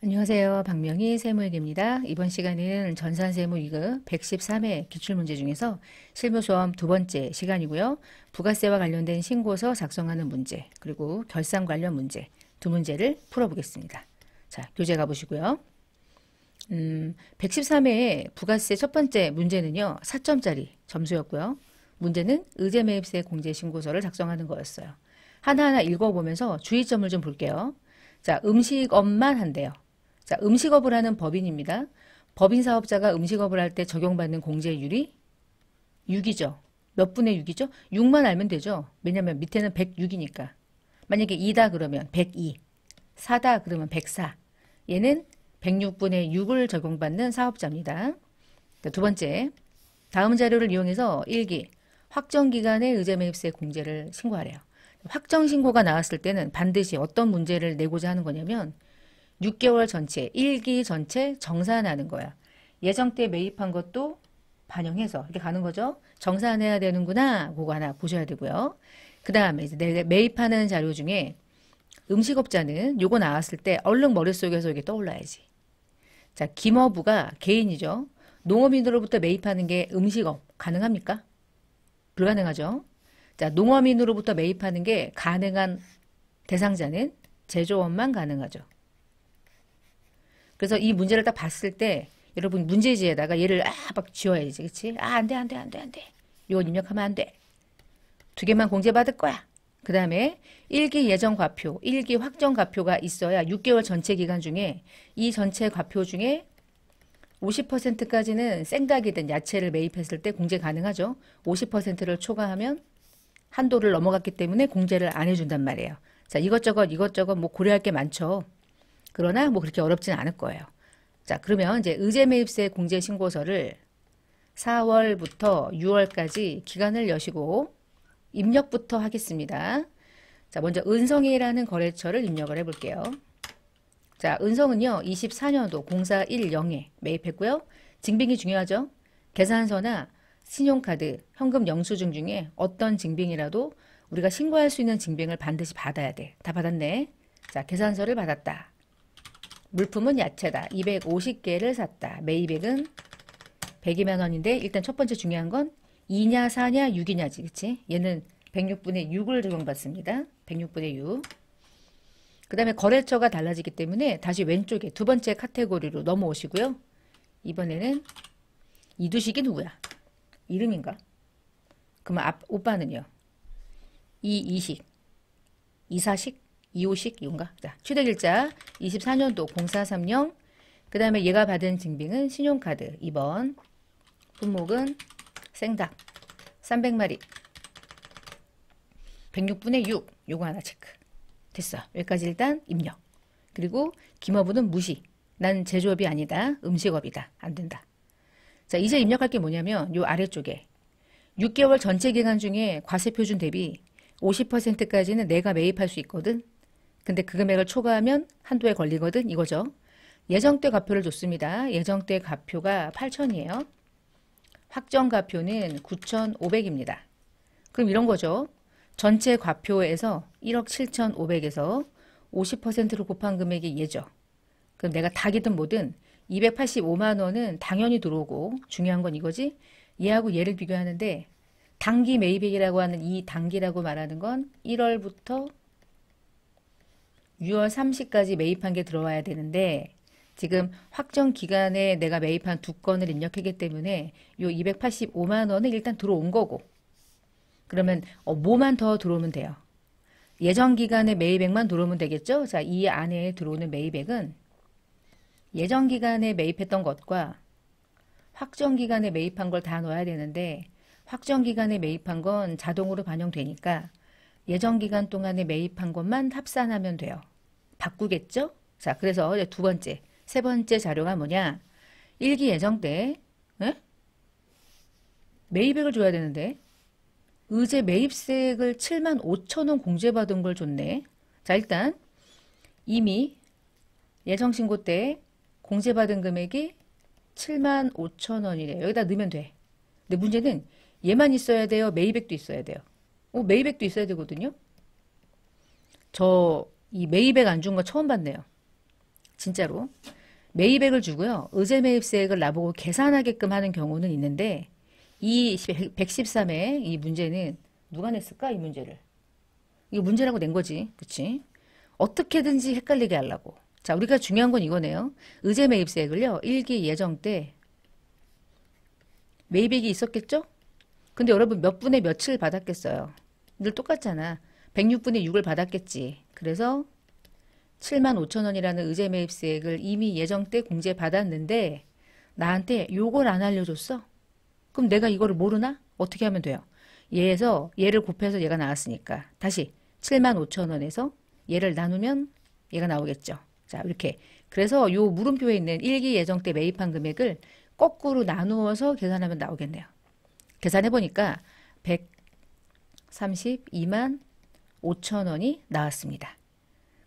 안녕하세요. 박명희 세무회계입니다. 이번 시간에는 전산세무 2급 113회 기출문제 중에서 실무수험 두 번째 시간이고요. 부가세와 관련된 신고서 작성하는 문제, 그리고 결산 관련 문제 두 문제를 풀어보겠습니다. 자, 교재 가보시고요. 113회의 부가세 첫 번째 문제는요. 4점짜리 점수였고요. 문제는 의제매입세 공제신고서를 작성하는 거였어요. 하나하나 읽어보면서 주의점을 좀 볼게요. 자, 음식업만 한대요. 자, 음식업을 하는 법인입니다. 법인 사업자가 음식업을 할 때 적용받는 공제율이 6이죠. 몇 분의 6이죠? 6만 알면 되죠. 왜냐면 밑에는 106이니까. 만약에 2다 그러면 102, 4다 그러면 104. 얘는 106분의 6을 적용받는 사업자입니다. 두 번째, 다음 자료를 이용해서 1기 확정기간의 의제매입세 공제를 신고하래요. 확정신고가 나왔을 때는 반드시 어떤 문제를 내고자 하는 거냐면 6개월 전체, 1기 전체 정산하는 거야. 예정 때 매입한 것도 반영해서 이렇게 가는 거죠. 정산해야 되는구나. 그거 하나 보셔야 되고요. 그 다음에 이제 내가 매입하는 자료 중에 음식업자는 요거 나왔을 때 얼른 머릿속에서 이게 떠올라야지. 자, 김어부가 개인이죠. 농업인으로부터 매입하는 게 음식업 가능합니까? 불가능하죠. 자, 농업인으로부터 매입하는 게 가능한 대상자는 제조업만 가능하죠. 그래서 이 문제를 딱 봤을 때 여러분 문제지에다가 얘를 막 지워야지. 그치? 안 돼, 안 돼, 안 돼, 안 돼. 이건 입력하면 안 돼. 두 개만 공제받을 거야. 그 다음에 1기 예정 과표, 1기 확정 과표가 있어야 6개월 전체 기간 중에 이 전체 과표 중에 50%까지는 생닭이든 야채를 매입했을 때 공제 가능하죠. 50%를 초과하면 한도를 넘어갔기 때문에 공제를 안 해준단 말이에요. 자, 이것저것 뭐 고려할 게 많죠. 그러나 뭐 그렇게 어렵진 않을 거예요. 자, 그러면 이제 의제매입세 공제신고서를 4월부터 6월까지 기간을 여시고 입력부터 하겠습니다. 자, 먼저 은성이라는 거래처를 입력을 해볼게요. 자, 은성은요, 24년도 0410에 매입했고요. 증빙이 중요하죠. 계산서나 신용카드, 현금 영수증 중에 어떤 증빙이라도 우리가 신고할 수 있는 증빙을 반드시 받아야 돼. 다 받았네. 자, 계산서를 받았다. 물품은 야채다. 250개를 샀다. 매입액은 102만 원인데 일단 첫 번째 중요한 건 2냐 4냐 6이냐지. 그치? 얘는 106분의 6을 적용받습니다. 106분의 6. 그 다음에 거래처가 달라지기 때문에 다시 왼쪽에 두 번째 카테고리로 넘어오시고요. 이번에는 이두식이 누구야? 이름인가? 그러면 오빠는요? 이이식, 이사식, 이호식 이건가? 자, 취득일자 24년도 0430. 그 다음에 얘가 받은 증빙은 신용카드 2번. 품목은 생닭 300마리 106분의 6. 요거 하나 체크. 됐어. 여기까지 일단 입력. 그리고 김어부는 무시. 난 제조업이 아니다. 음식업이다. 안 된다. 자, 이제 입력할 게 뭐냐면 요 아래쪽에 6개월 전체 기간 중에 과세표준 대비 50%까지는 내가 매입할 수 있거든. 근데 그 금액을 초과하면 한도에 걸리거든. 이거죠. 예정때 과표를 줬습니다. 예정때 과표가 8,000이에요. 확정 과표는 9,500입니다. 그럼 이런 거죠. 전체 과표에서 1억 7,500에서 50%로 곱한 금액이 얘죠. 그럼 내가 닭이든 뭐든 285만 원은 당연히 들어오고 중요한 건 이거지. 얘하고 얘를 비교하는데 단기 매입액이라고 하는 이 단기라고 말하는 건 1월부터 6월 30까지 매입한 게 들어와야 되는데 지금 확정 기간에 내가 매입한 두 건을 입력했기 때문에 요 285만 원은 일단 들어온 거고 그러면 뭐만 더 들어오면 돼요. 예정 기간에 매입액만 들어오면 되겠죠? 자, 이 안에 들어오는 매입액은 예정 기간에 매입했던 것과 확정 기간에 매입한 걸 다 넣어야 되는데 확정 기간에 매입한 건 자동으로 반영되니까 예정 기간 동안에 매입한 것만 합산하면 돼요. 바꾸겠죠? 자, 그래서 이제 두 번째, 세 번째 자료가 뭐냐? 1기 예정 때 매입액을 줘야 되는데 의제 매입세액을 7만 5천 원 공제받은 걸 줬네. 자, 일단 이미 예정 신고 때 공제받은 금액이 7만 5천 원이래요. 여기다 넣으면 돼. 근데 문제는 얘만 있어야 돼요? 매입액도 있어야 돼요? 매입액도 있어야 되거든요. 저 이 매입액 안 준 거 처음 봤네요. 진짜로. 매입액을 주고요. 의제 매입세액을 나보고 계산하게끔 하는 경우는 있는데 이 113회 이 문제는 누가 냈을까? 이 문제를. 이거 문제라고 낸 거지. 그치? 어떻게든지 헷갈리게 하려고. 자, 우리가 중요한 건 이거네요. 의제 매입세액을요. 일기 예정 때 매입액이 있었겠죠? 근데 여러분 몇 분의 몇을 받았겠어요? 늘 똑같잖아. 106분의 6을 받았겠지. 그래서 75,000원이라는 의제 매입세액을 이미 예정 때 공제 받았는데 나한테 요걸 안 알려줬어? 그럼 내가 이거를 모르나? 어떻게 하면 돼요? 얘에서 얘를 곱해서 얘가 나왔으니까 다시 75,000원에서 얘를 나누면 얘가 나오겠죠. 자, 이렇게. 그래서 요 물음표에 있는 일기 예정 때 매입한 금액을 거꾸로 나누어서 계산하면 나오겠네요. 계산해보니까 132만 5천원이 나왔습니다.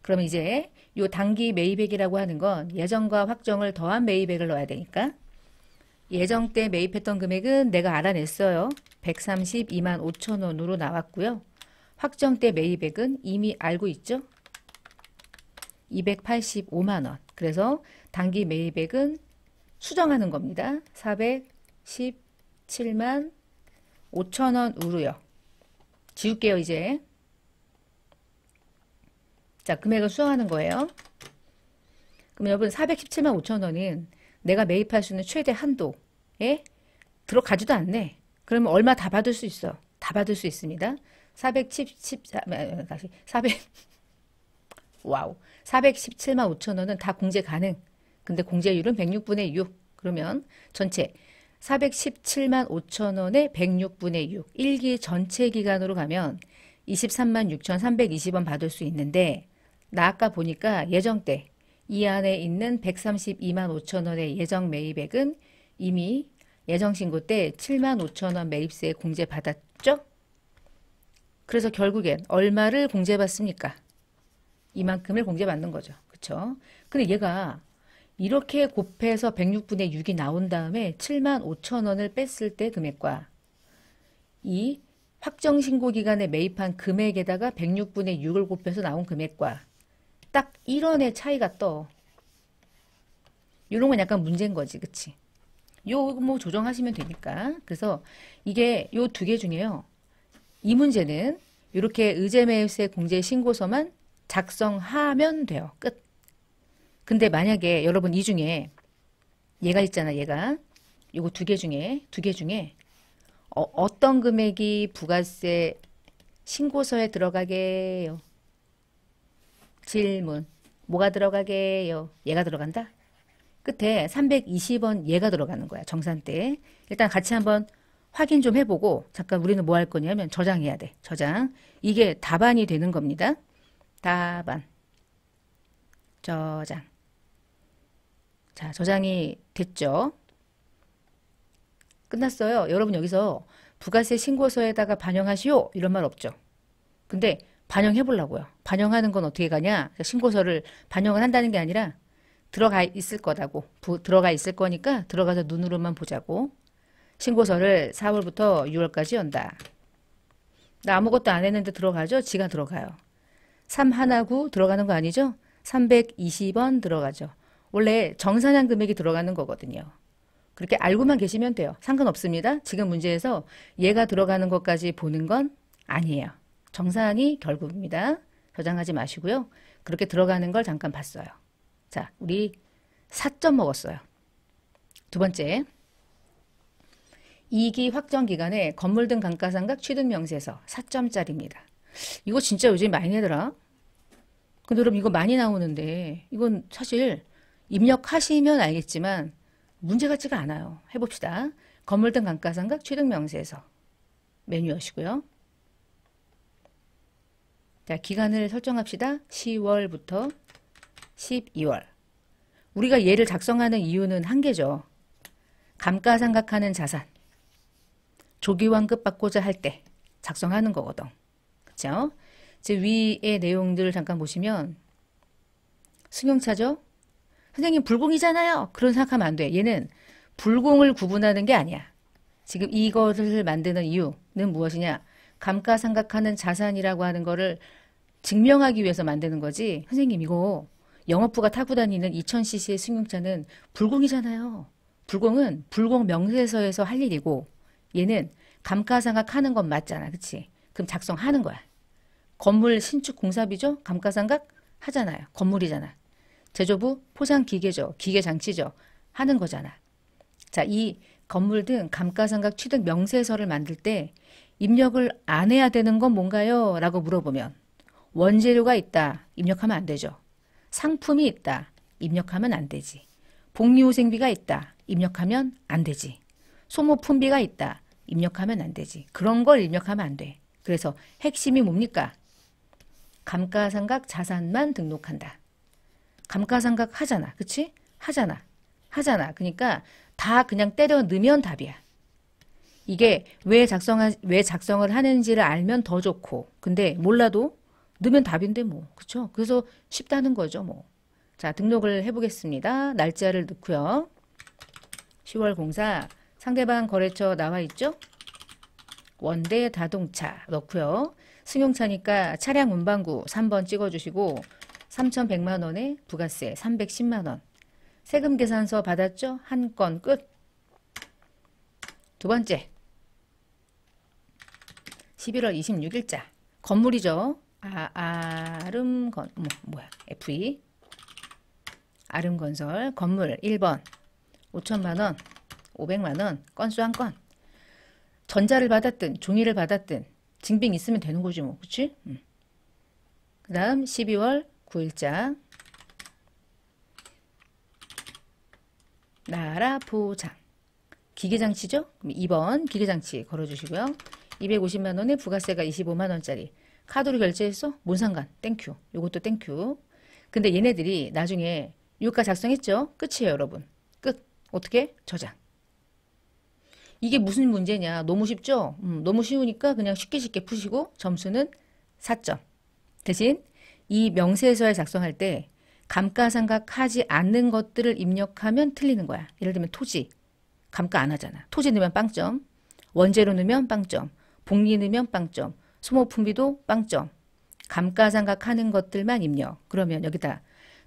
그러면 이제 요 단기 매입액이라고 하는 건 예정과 확정을 더한 매입액을 넣어야 되니까 예정 때 매입했던 금액은 내가 알아냈어요. 132만 5천원으로 나왔고요. 확정 때 매입액은 이미 알고 있죠. 285만원. 그래서 단기 매입액은 수정하는 겁니다. 417만 5천원으로요. 지울게요, 이제. 자, 금액을 수정하는 거예요. 그럼 여러분 417만 5천원은 내가 매입할 수 있는 최대 한도에 들어가지도 않네. 그러면 얼마 다 받을 수 있어? 다 받을 수 있습니다. 417만 5천원은 다 공제 가능. 근데 공제율은 106분의 6. 그러면 전체 417만 5천원에 106분의 6. 1기 전체 기간으로 가면 23만 6,320원 받을 수 있는데 나 아까 보니까 예정 때 이 안에 있는 132만 5천원의 예정 매입액은 이미 예정 신고 때 7만 5천원 매입세 공제 받았죠? 그래서 결국엔 얼마를 공제받습니까? 이만큼을 공제받는 거죠. 그쵸? 근데 얘가 이렇게 곱해서 106분의 6이 나온 다음에 7만 5천원을 뺐을 때 금액과 이 확정신고 기간에 매입한 금액에다가 106분의 6을 곱해서 나온 금액과 딱 1원의 차이가 떠. 이런 건 약간 문제인 거지. 그치? 요 뭐 조정하시면 되니까. 그래서 이게 요 두 개 중에요. 이 문제는 이렇게 의제매입세 공제 신고서만 작성하면 돼요. 끝. 근데 만약에 여러분 이 중에 얘가 있잖아. 얘가. 요거 두 개 중에 어떤 금액이 부가세 신고서에 들어가게요? 질문. 뭐가 들어가게요? 얘가 들어간다? 끝에 320원 얘가 들어가는 거야. 정산대. 일단 같이 한번 확인 좀 해보고 잠깐 우리는 뭐 할 거냐면 저장해야 돼. 저장. 이게 답안이 되는 겁니다. 답안. 저장. 자, 저장이 됐죠? 끝났어요. 여러분 여기서 부가세 신고서에다가 반영하시오 이런 말 없죠. 근데 반영해 보려고요. 반영하는 건 어떻게 가냐? 신고서를 반영을 한다는 게 아니라 들어가 있을 거다고. 들어가 있을 거니까 들어가서 눈으로만 보자고. 신고서를 4월부터 6월까지 연다. 나 아무것도 안 했는데 들어가죠? 지가 들어가요. 319 들어가는 거 아니죠? 320원 들어가죠. 원래 정산한 금액이 들어가는 거거든요. 그렇게 알고만 계시면 돼요. 상관없습니다. 지금 문제에서 얘가 들어가는 것까지 보는 건 아니에요. 정산이 결국입니다. 저장하지 마시고요. 그렇게 들어가는 걸 잠깐 봤어요. 자, 우리 4점 먹었어요. 두 번째. 2기 확정 기간에 건물 등 감가상각 취득 명세서 4점짜리입니다. 이거 진짜 요즘 많이 내더라. 근데 여러분 이거 많이 나오는데 이건 사실 입력하시면 알겠지만 문제 같지가 않아요. 해봅시다. 건물 등 감가상각 취득 명세서 메뉴 여시고요. 자, 기간을 설정합시다. 10월부터 12월. 우리가 얘를 작성하는 이유는 한 개죠. 감가상각하는 자산. 조기환급 받고자 할 때 작성하는 거거든. 그쵸? 제 위의 내용들을 잠깐 보시면 승용차죠? 선생님 불공이잖아요. 그런 생각하면 안 돼. 얘는 불공을 구분하는 게 아니야. 지금 이거를 만드는 이유는 무엇이냐? 감가상각하는 자산이라고 하는 거를 증명하기 위해서 만드는 거지. 선생님 이거 영업부가 타고 다니는 2000cc의 승용차는 불공이잖아요. 불공은 불공 명세서에서 할 일이고 얘는 감가상각 하는 건 맞잖아. 그치? 그럼 작성하는 거야. 건물 신축 공사비죠? 감가상각 하잖아요. 건물이잖아. 제조부 포장기계죠. 기계장치죠. 하는 거잖아. 자, 이 건물 등 감가상각 취득 명세서를 만들 때 입력을 안 해야 되는 건 뭔가요? 라고 물어보면 원재료가 있다. 입력하면 안 되죠. 상품이 있다. 입력하면 안 되지. 복리후생비가 있다. 입력하면 안 되지. 소모품비가 있다. 입력하면 안 되지. 그런 걸 입력하면 안 돼. 그래서 핵심이 뭡니까? 감가상각 자산만 등록한다. 감가상각 하잖아. 그치? 하잖아. 그러니까 다 그냥 때려 넣으면 답이야. 이게 왜 작성을 하는지를 알면 더 좋고 근데 몰라도 넣으면 답인데 뭐. 그쵸? 그래서 쉽다는 거죠 뭐. 자, 등록을 해보겠습니다. 날짜를 넣고요. 10월 공사 상대방 거래처 나와 있죠? 원대자동차 넣고요. 승용차니까 차량 운반구 3번 찍어주시고 3,100만 원에 부가세 310만 원. 세금 계산서 받았죠? 한 건 끝. 두 번째 11월 26일자 건물이죠. 아름건 FE 아름건설 건물 1번 5천만 원 500만 원 건수 한 건. 전자를 받았든 종이를 받았든 증빙 있으면 되는 거지 뭐. 그치? 그 다음 12월 9일자 나라 보장 기계장치죠? 그럼 2번 기계장치 걸어주시고요. 250만 원에 부가세가 25만 원짜리. 카드로 결제했어? 뭔 상관? 땡큐. 요것도 땡큐. 근데 얘네들이 나중에 유가 작성했죠? 끝이에요 여러분. 끝. 어떻게? 저장. 이게 무슨 문제냐? 너무 쉽죠? 너무 쉬우니까 그냥 쉽게 푸시고 점수는 4점. 대신 이 명세서에 작성할 때 감가상각하지 않는 것들을 입력하면 틀리는 거야. 예를 들면 토지. 감가 안 하잖아. 토지 넣으면 빵점. 원재료 넣으면 빵점. 복리 넣으면 빵점. 소모품비도 빵점. 감가상각하는 것들만 입력. 그러면 여기다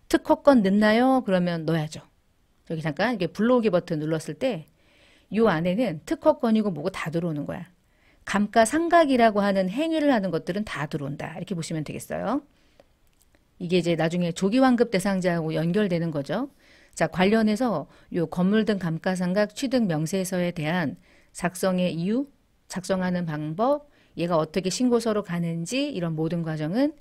특허권 넣나요? 그러면 넣어야죠. 여기 잠깐 이게 불러오기 버튼 눌렀을 때 이 안에는 특허권이고 뭐고 다 들어오는 거야. 감가상각이라고 하는 행위를 하는 것들은 다 들어온다. 이렇게 보시면 되겠어요. 이게 이제 나중에 조기환급 대상자하고 연결되는 거죠. 자, 관련해서 요 건물 등 감가상각 취득 명세서에 대한 작성의 이유, 작성하는 방법, 얘가 어떻게 신고서로 가는지 이런 모든 과정은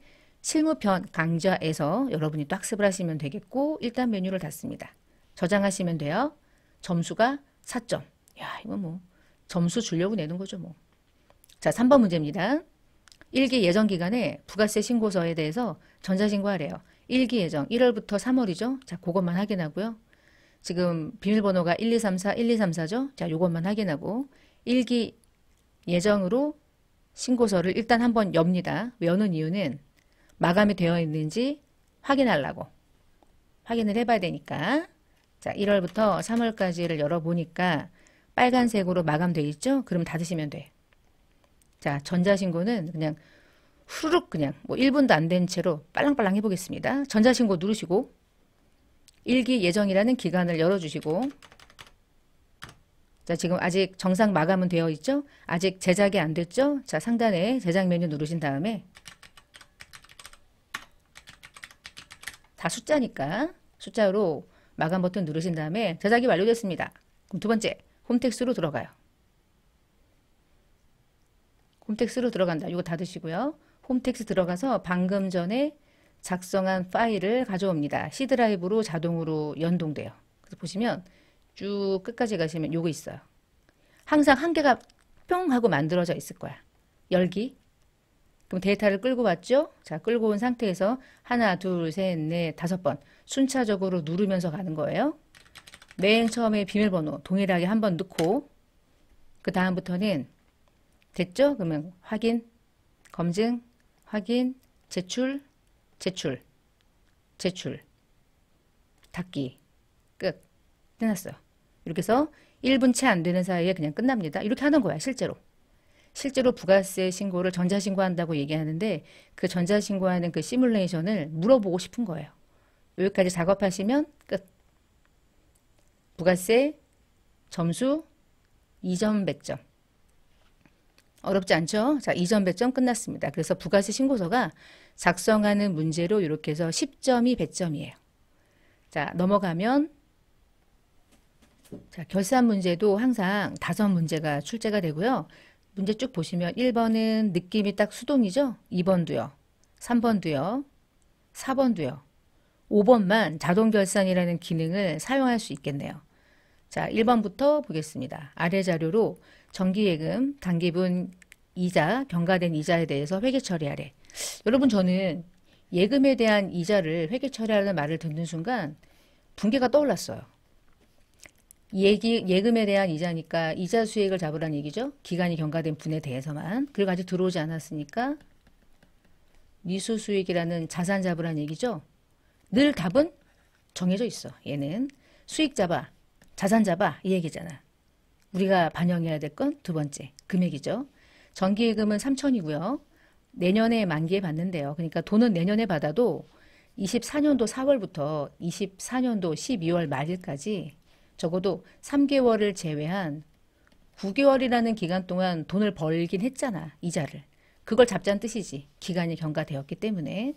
실무편 강좌에서 여러분이 또 학습을 하시면 되겠고 일단 메뉴를 닫습니다. 저장하시면 돼요. 점수가 4점. 야, 이거 뭐 점수 주려고 내는 거죠 뭐. 자, 3번 문제입니다. 1기 예정 기간에 부가세 신고서에 대해서 전자신고하래요. 1기 예정 1월부터 3월이죠. 자, 그것만 확인하고요. 지금 비밀번호가 1234, 1234죠. 자, 요것만 확인하고 1기 예정으로 신고서를 일단 한번 엽니다. 여는 이유는 마감이 되어 있는지 확인하려고. 확인을 해봐야 되니까. 자, 1월부터 3월까지를 열어보니까 빨간색으로 마감되어 있죠? 그럼 닫으시면 돼. 자, 전자신고는 그냥 후루룩 그냥 뭐 1분도 안 된 채로 빨랑빨랑 해보겠습니다. 전자신고 누르시고 1기 예정이라는 기간을 열어주시고 자, 지금 아직 정상 마감은 되어 있죠? 아직 제작이 안 됐죠? 자, 상단에 제작 메뉴 누르신 다음에 다 숫자니까 숫자로 마감 버튼 누르신 다음에 제작이 완료됐습니다. 그럼 두 번째 홈택스로 들어가요. 홈택스로 들어간다. 이거 닫으시고요. 홈택스 들어가서 방금 전에 작성한 파일을 가져옵니다. C 드라이브로 자동으로 연동돼요. 그래서 보시면 쭉 끝까지 가시면 요거 있어요. 항상 한 개가 뿅 하고 만들어져 있을 거야. 열기. 그럼 데이터를 끌고 왔죠? 자, 끌고 온 상태에서 하나, 둘, 셋, 넷, 5번 순차적으로 누르면서 가는 거예요. 맨 처음에 비밀번호 동일하게 한번 넣고 그 다음부터는 됐죠? 그러면 확인, 검증, 확인, 제출, 제출, 제출, 닫기, 끝. 끝났어요. 이렇게 해서 1분 채 안 되는 사이에 그냥 끝납니다. 이렇게 하는 거야, 실제로. 실제로 부가세 신고를 전자신고한다고 얘기하는데 그 전자신고하는 그 시뮬레이션을 물어보고 싶은 거예요. 여기까지 작업하시면 끝. 부가세 점수 2점 100점. 어렵지 않죠? 자, 2점 100점 끝났습니다. 그래서 부가세 신고서가 작성하는 문제로 이렇게 해서 10점이 100점이에요. 자, 넘어가면 자, 결산 문제도 항상 5문제가 출제가 되고요. 문제 쭉 보시면 1번은 느낌이 딱 수동이죠? 2번도요. 3번도요. 4번도요. 5번만 자동결산이라는 기능을 사용할 수 있겠네요. 자, 1번부터 보겠습니다. 아래 자료로 정기예금, 단기분 이자, 경과된 이자에 대해서 회계 처리하래. 여러분, 저는 예금에 대한 이자를 회계 처리하라는 말을 듣는 순간 분개가 떠올랐어요. 예금에 대한 이자니까 이자 수익을 잡으라는 얘기죠. 기간이 경과된 분에 대해서만. 그리고 아직 들어오지 않았으니까 미수 수익이라는 자산 잡으라는 얘기죠. 늘 답은 정해져 있어. 얘는 수익 잡아, 자산 잡아 이 얘기잖아. 우리가 반영해야 될 건 두 번째 금액이죠. 정기예금은 3천이고요. 내년에 만기에 받는데요. 그러니까 돈은 내년에 받아도 24년도 4월부터 24년도 12월 말일까지 적어도 3개월을 제외한 9개월이라는 기간 동안 돈을 벌긴 했잖아. 이자를. 그걸 잡자는 뜻이지. 기간이 경과되었기 때문에.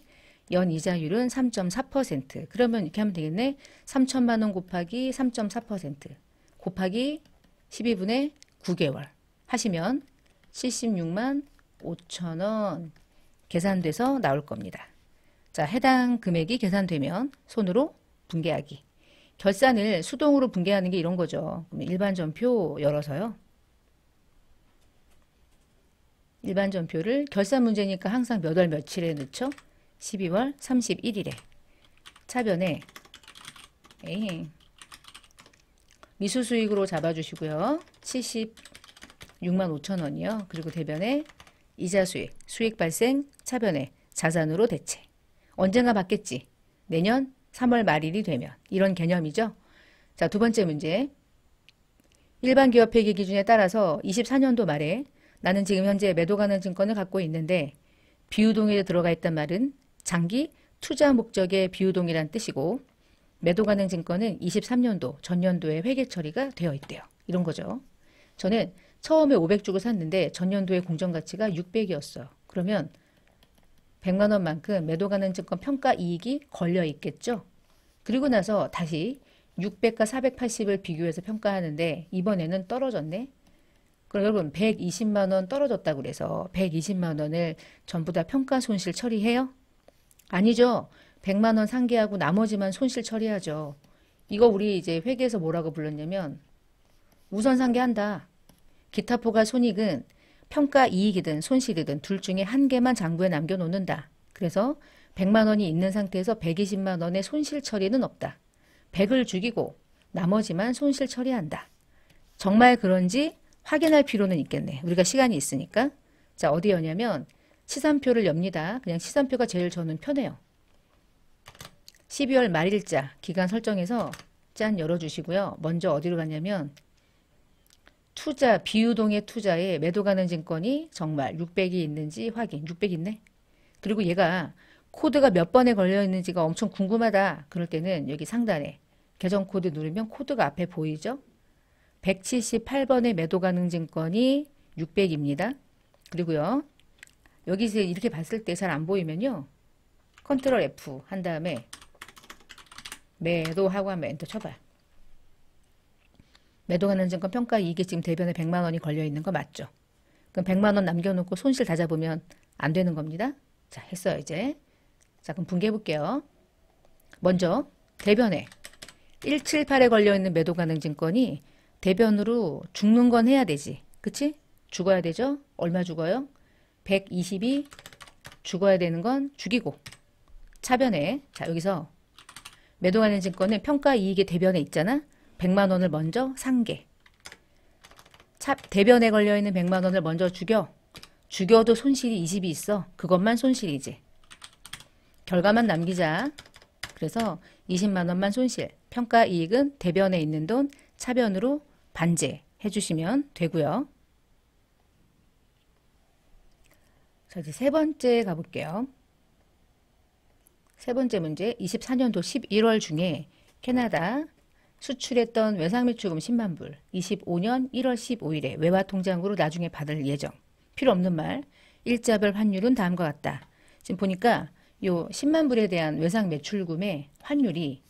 연이자율은 3.4%. 그러면 이렇게 하면 되겠네. 3천만 원 곱하기 3.4% 곱하기 12분의 9개월 하시면 76만 5천 원 계산돼서 나올 겁니다. 자, 해당 금액이 계산되면 손으로 분개하기. 결산을 수동으로 분개하는 게 이런 거죠. 일반 전표 열어서요. 일반 전표를 결산 문제니까 항상 몇 월 며칠에 넣죠? 12월 31일에 차변에 미수 수익으로 잡아주시고요. 76만 5천 원이요. 그리고 대변에 이자 수익, 수익 발생, 차변에 자산으로 대체. 언젠가 받겠지. 내년 3월 말일이 되면. 이런 개념이죠. 자, 두 번째 문제. 일반 기업 회계 기준에 따라서 24년도 말에 나는 지금 현재 매도 가능 증권을 갖고 있는데 비유동에 들어가 있단 말은 장기 투자 목적의 비유동이란 뜻이고 매도 가능 증권은 23년도 전년도에 회계 처리가 되어 있대요. 이런 거죠. 저는 처음에 500 주고 샀는데 전년도에 공정가치가 600이었어요. 그러면 100만 원만큼 매도 가능 증권 평가 이익이 걸려 있겠죠. 그리고 나서 다시 600과 480을 비교해서 평가하는데 이번에는 떨어졌네. 그럼 여러분 120만 원 떨어졌다고 그래서 120만 원을 전부 다 평가 손실 처리해요? 아니죠. 100만 원 상계하고 나머지만 손실 처리하죠. 이거 우리 이제 회계에서 뭐라고 불렀냐면 우선 상계한다. 기타 포괄 손익은 평가 이익이든 손실이든 둘 중에 한 개만 장부에 남겨놓는다. 그래서 100만 원이 있는 상태에서 120만 원의 손실 처리는 없다. 100을 죽이고 나머지만 손실 처리한다. 정말 그런지 확인할 필요는 있겠네. 우리가 시간이 있으니까. 자, 어디 여냐면 시산표를 엽니다. 그냥 시산표가 제일 저는 편해요. 12월 말일자 기간 설정해서 짠 열어주시고요. 먼저 어디로 갔냐면 투자, 비유동의 투자에 매도 가능 증권이 정말 600이 있는지 확인. 600 있네. 그리고 얘가 코드가 몇 번에 걸려 있는지가 엄청 궁금하다. 그럴 때는 여기 상단에 계정 코드 누르면 코드가 앞에 보이죠? 178번의 매도 가능 증권이 600입니다. 그리고요. 여기서 이렇게 봤을 때 잘 안 보이면요. 컨트롤 F 한 다음에 매도하고 한번 엔터 쳐봐요. 매도 가능 증권 평가 이익이 지금 대변에 100만 원이 걸려 있는 거 맞죠? 그럼 100만 원 남겨놓고 손실 다 잡으면 안 되는 겁니다. 자, 했어요 이제. 자, 그럼 분개해 볼게요. 먼저 대변에 178에 걸려있는 매도 가능 증권이 대변으로 죽는 건 해야 되지. 그치? 죽어야 되죠? 얼마 죽어요? 120이 죽어야 되는 건 죽이고 차변에 자 여기서 매도 가능 증권은 평가 이익의 대변에 있잖아. 100만 원을 먼저 상계. 대변에 걸려있는 100만 원을 먼저 죽여. 죽여도 손실이 20이 있어. 그것만 손실이지. 결과만 남기자. 그래서 20만 원만 손실. 평가 이익은 대변에 있는 돈 차변으로 반제해 주시면 되고요. 자, 이제 세 번째 가볼게요. 세 번째 문제, 24년도 11월 중에 캐나다 수출했던 외상매출금 10만 불, 25년 1월 15일에 외화 통장으로 나중에 받을 예정. 필요 없는 말. 일자별 환율은 다음과 같다. 지금 보니까 요 10만 불에 대한 외상매출금의 환율이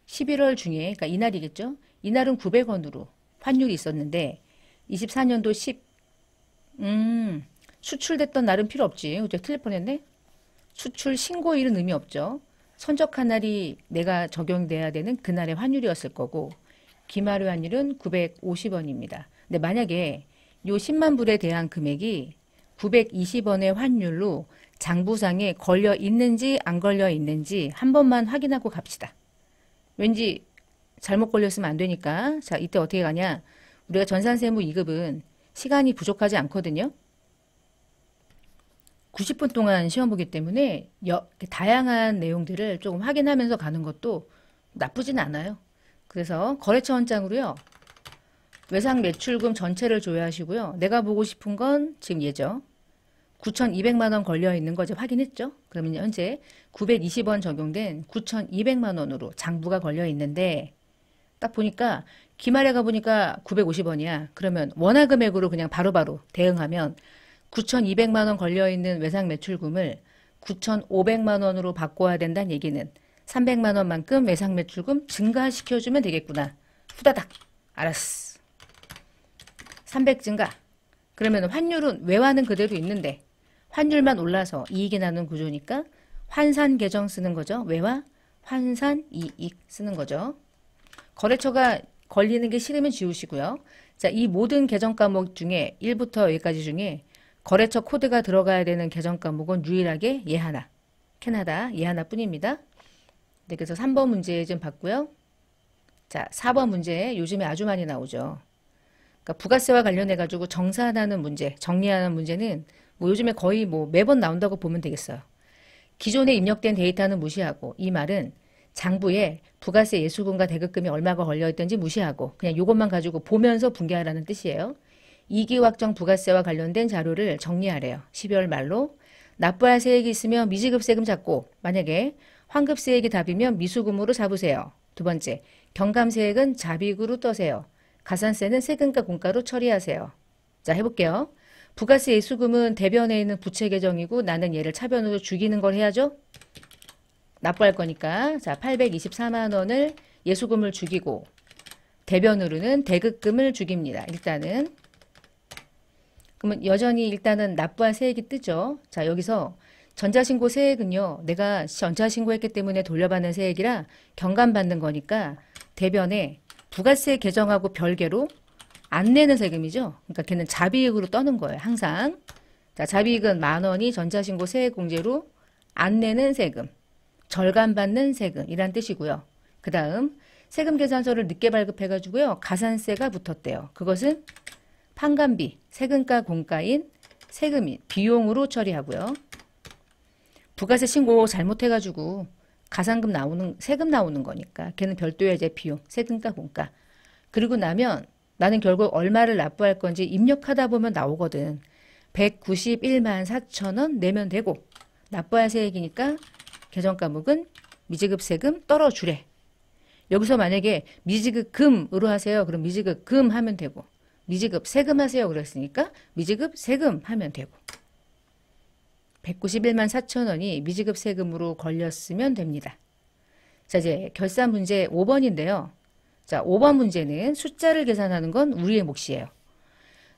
11월 중에, 그러니까 이날이겠죠? 이날은 900원으로 환율이 있었는데 24년도 수출됐던 날은 필요 없지. 어제 틀릴 뻔했네. 수출 신고일은 의미 없죠. 선적한 날이 내가 적용돼야 되는 그날의 환율이었을 거고 기말의 환율은 950원입니다. 근데 만약에 요 10만 불에 대한 금액이 920원의 환율로 장부상에 걸려 있는지 안 걸려 있는지 한 번만 확인하고 갑시다. 왠지 잘못 걸렸으면 안 되니까. 자, 이때 어떻게 가냐? 우리가 전산세무 2급은 시간이 부족하지 않거든요. 90분 동안 시험 보기 때문에 다양한 내용들을 조금 확인하면서 가는 것도 나쁘진 않아요. 그래서 거래처 원장으로요. 외상 매출금 전체를 조회하시고요. 내가 보고 싶은 건 지금 예죠. 9,200만 원 걸려 있는 거 이제 확인했죠. 그러면 현재 920원 적용된 9,200만 원으로 장부가 걸려 있는데 딱 보니까 기말에 가보니까 950원이야. 그러면 원화 금액으로 그냥 바로바로 대응하면 9,200만 원 걸려있는 외상 매출금을 9,500만 원으로 바꿔야 된다는 얘기는 300만 원만큼 외상 매출금 증가시켜주면 되겠구나. 후다닥. 알았어. 300 증가. 그러면 환율은 외화는 그대로 있는데 환율만 올라서 이익이 나는 구조니까 환산 계정 쓰는 거죠. 외화 환산 이익 쓰는 거죠. 거래처가 걸리는 게 싫으면 지우시고요. 자, 이 모든 계정 과목 중에 1부터 여기까지 중에 거래처 코드가 들어가야 되는 계정 과목은 유일하게 얘 하나. 캐나다 얘 하나뿐입니다. 네, 그래서 3번 문제 좀 봤고요. 자, 4번 문제 요즘에 아주 많이 나오죠. 그러니까 부가세와 관련해 가지고 정산하는 문제, 정리하는 문제는 뭐 요즘에 거의 뭐 매번 나온다고 보면 되겠어요. 기존에 입력된 데이터는 무시하고 이 말은 장부에 부가세 예수금과 대급금이 얼마가 걸려있던지 무시하고 그냥 이것만 가지고 보면서 분개하라는 뜻이에요. 이기확정 부가세와 관련된 자료를 정리하래요. 12월 말로. 납부할 세액이 있으면 미지급세금 잡고 만약에 환급세액이 답이면 미수금으로 잡으세요. 두 번째, 경감세액은 잡이익으로 떠세요. 가산세는 세금과 공가로 처리하세요. 자, 해볼게요. 부가세 예수금은 대변에 있는 부채 계정이고 나는 얘를 차변으로 죽이는 걸 해야죠. 납부할 거니까 자 824만 원을 예수금을 죽이고 대변으로는 대급금을 죽입니다. 일단은 그러면 여전히 일단은 납부할 세액이 뜨죠. 자 여기서 전자신고 세액은요. 내가 전자신고했기 때문에 돌려받는 세액이라 경감받는 거니까 대변에 부가세 계정하고 별개로 안 내는 세금이죠. 그러니까 걔는 잡이익으로 떠는 거예요. 항상. 자 잡이익은 10,000원이 전자신고 세액공제로 안 내는 세금. 절감받는 세금이란 뜻이고요. 그 다음 세금 계산서를 늦게 발급해가지고요. 가산세가 붙었대요. 그것은 판관비, 세금과 공가인 세금인 비용으로 처리하고요. 부가세 신고 잘못해가지고 가산금 나오는 세금 나오는 거니까 걔는 별도의 이제 비용, 세금과 공가. 그리고 나면 나는 결국 얼마를 납부할 건지 입력하다 보면 나오거든. 191만 4천 원 내면 되고 납부할 세액이니까 계정 과목은 미지급 세금 떨어주래. 여기서 만약에 미지급 금으로 하세요. 그럼 미지급 금 하면 되고 미지급 세금 하세요. 그랬으니까 미지급 세금 하면 되고 191만 4천 원이 미지급 세금으로 걸렸으면 됩니다. 자 이제 결산 문제 5번인데요. 자 5번 문제는 숫자를 계산하는 건 우리의 몫이에요.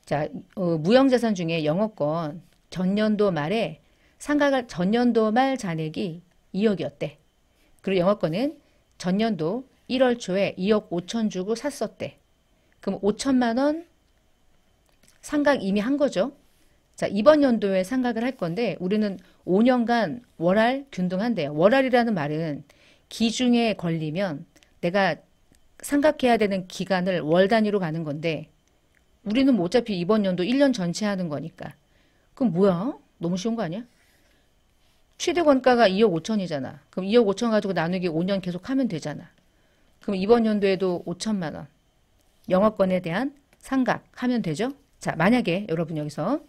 자 무형자산 중에 영업권 전년도 말에 상가가 전년도 말 잔액이 2억이었대. 그리고 영업권은 전년도 1월 초에 2억 5천 주고 샀었대. 그럼 5천만 원 상각 이미 한 거죠. 자, 이번 연도에 상각을 할 건데 우리는 5년간 월할 균등한대요. 월할이라는 말은 기중에 걸리면 내가 상각해야 되는 기간을 월 단위로 가는 건데 우리는 뭐 어차피 이번 연도 1년 전체 하는 거니까. 그럼 뭐야? 너무 쉬운 거 아니야? 최대 원가가 2억 5천이잖아. 그럼 2억 5천 가지고 나누기 5년 계속 하면 되잖아. 그럼 이번 연도에도 5천만 원 영업권에 대한 상각하면 되죠. 자 만약에 여러분 여기서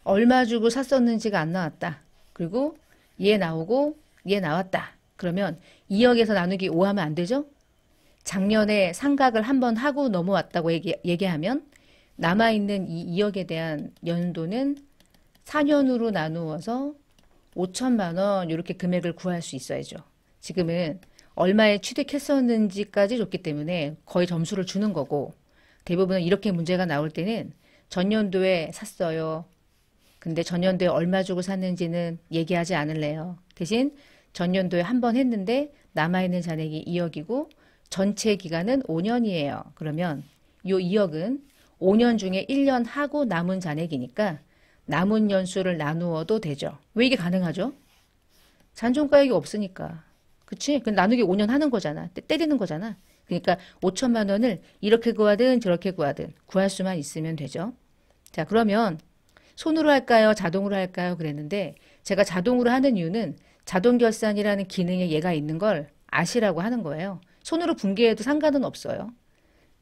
얼마 주고 샀었는지가 안 나왔다. 그리고 얘 나오고 얘 나왔다. 그러면 2억에서 나누기 5 하면 안 되죠? 작년에 상각을 한번 하고 넘어왔다고 얘기하면 남아있는 이 2억에 대한 연도는 4년으로 나누어서 5천만 원 이렇게 금액을 구할 수 있어야죠. 지금은 얼마에 취득했었는지까지 줬기 때문에 거의 점수를 주는 거고 대부분은 이렇게 문제가 나올 때는 전년도에 샀어요. 근데 전년도에 얼마 주고 샀는지는 얘기하지 않을래요. 대신 전년도에 한 번 했는데 남아있는 잔액이 2억이고 전체 기간은 5년이에요. 그러면 이 2억은 5년 중에 1년 하고 남은 잔액이니까 남은 연수를 나누어도 되죠. 왜 이게 가능하죠? 잔존가액이 없으니까. 그치? 그 나누기 5년 하는 거잖아. 때리는 거잖아. 그러니까 5천만 원을 이렇게 구하든 저렇게 구하든 구할 수만 있으면 되죠. 자, 그러면 손으로 할까요? 자동으로 할까요? 그랬는데 제가 자동으로 하는 이유는 자동결산이라는 기능에 얘가 있는 걸 아시라고 하는 거예요. 손으로 분개해도 상관은 없어요.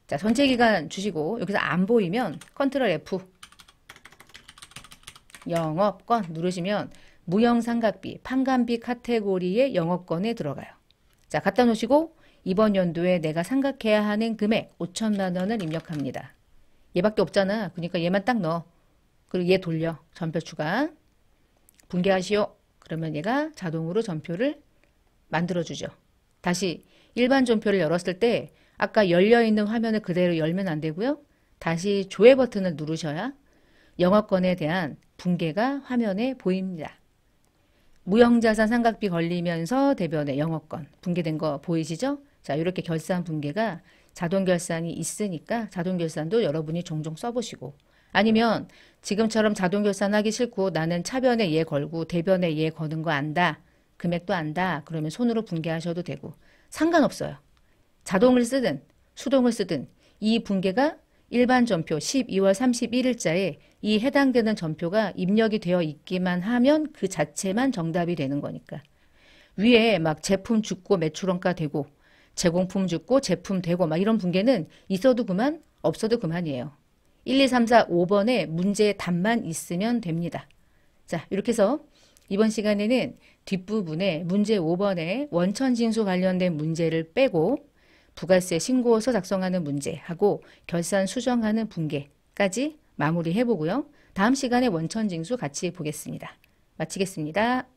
자, 전체 기간 주시고 여기서 안 보이면 컨트롤 F 영업권 누르시면 무형상각비, 판관비 카테고리의 영업권에 들어가요. 자, 갖다 놓으시고 이번 연도에 내가 상각해야 하는 금액 5천만 원을 입력합니다. 얘밖에 없잖아. 그러니까 얘만 딱 넣어. 그리고 얘 돌려. 전표 추가. 분개하시오. 그러면 얘가 자동으로 전표를 만들어주죠. 다시 일반 전표를 열었을 때 아까 열려있는 화면을 그대로 열면 안 되고요. 다시 조회 버튼을 누르셔야 영업권에 대한 분개가 화면에 보입니다. 무형자산 상각비 걸리면서 대변의 영업권 분개된 거 보이시죠? 자, 이렇게 결산 분개가 자동 결산이 있으니까 자동 결산도 여러분이 종종 써보시고 아니면 지금처럼 자동 결산하기 싫고 나는 차변에 얘 걸고 대변에 얘 거는 거 안다. 금액도 안다. 그러면 손으로 분개하셔도 되고 상관없어요. 자동을 쓰든 수동을 쓰든 이 분개가 일반 전표 12월 31일자에 이 해당되는 전표가 입력이 되어 있기만 하면 그 자체만 정답이 되는 거니까. 위에 막 제품 죽고 매출원가 되고 제공품 죽고 제품 되고 막 이런 분개는 있어도 그만 없어도 그만이에요. 1, 2, 3, 4, 5번에 문제의 답만 있으면 됩니다. 자, 이렇게 해서 이번 시간에는 뒷부분에 문제 5번에 원천징수 관련된 문제를 빼고 부가세 신고서 작성하는 문제하고 결산 수정하는 분개까지 마무리해 보고요. 다음 시간에 원천징수 같이 보겠습니다. 마치겠습니다.